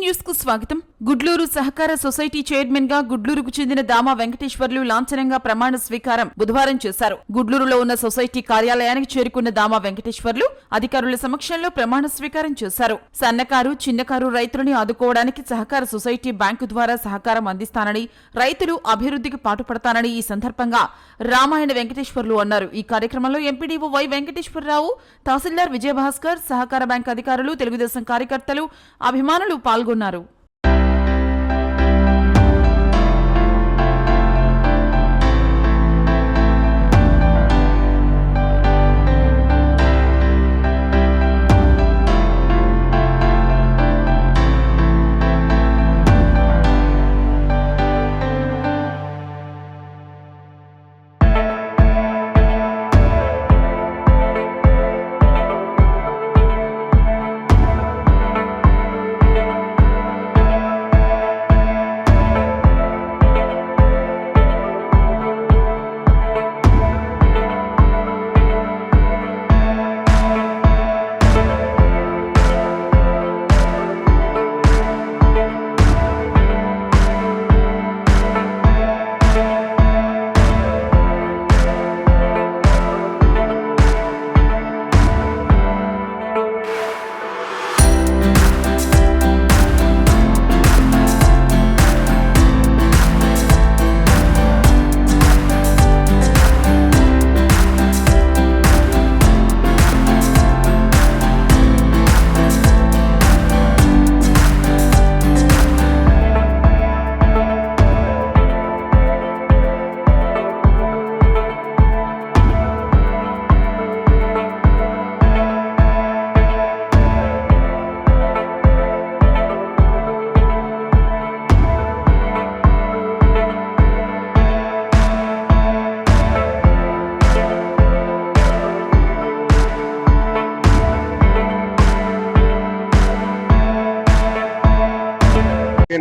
News కు స్వాగతం. గుడ్లూరు సహకార సొసైటీ చైర్మన్ గా గుడ్లూరుకు చెందిన దామా వెంకటేశ్వర్లు లాంఛనంగా ప్రమాణ స్వీకారం బుధవారం చేశారు. గుడ్లూరులో ఉన్న సొసైటీ కార్యాలయానికి చేరుకున్న దామా వెంకటేశ్వర్లు అధికారుల సమక్షంలో ప్రమాణ స్వీకారం చేశారు. సన్నకారు, చిన్నకారు రైతులని ఆదుకోవడానికి సహకార సొసైటీ బ్యాంకు ద్వారా సహకారం అందిస్తానని, రైతులు అభివృద్ధికి పాటుపడతానని ఈ సందర్భంగా రామాయణ వెంకటేశ్వర్లు అన్నారు. ఈ కార్యక్రమంలో ఎంపీడీఓ వై వెంకటేశ్వరరావు, తహసీల్దార్ విజయభాస్కర్, సహకార బ్యాంక్ అధికారులు, తెలుగుదేశం కార్యకర్తలు, అభిమానులు పాల్గొన్నారు.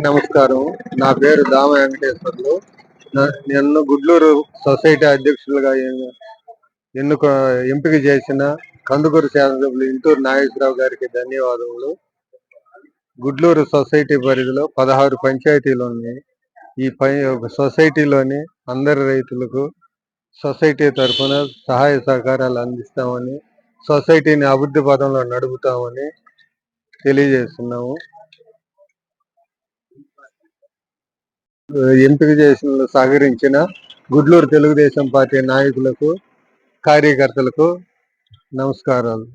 నమస్కారం. నా పేరు దామ వెంకటేశ్వర్లు. నన్ను గుడ్లూరు సొసైటీ అధ్యక్షులుగా ఎంపిక చేసిన కందుకూరు శాసనసభ్యులు ఇంటూరు నాగేశ్వరరావు గారికి ధన్యవాదములు. గుడ్లూరు సొసైటీ పరిధిలో 16 పంచాయతీలు ఉన్నాయి. ఈ సొసైటీలోని అందరి రైతులకు సొసైటీ తరఫున సహాయ సహకారాలు అందిస్తామని, సొసైటీని అభివృద్ధి పదంలో నడుపుతామని తెలియజేస్తున్నాము. ఎంపిక చేసిన సహకరించిన గుడ్లూరు తెలుగుదేశం పార్టీ నాయకులకు, కార్యకర్తలకు నమస్కారాలు.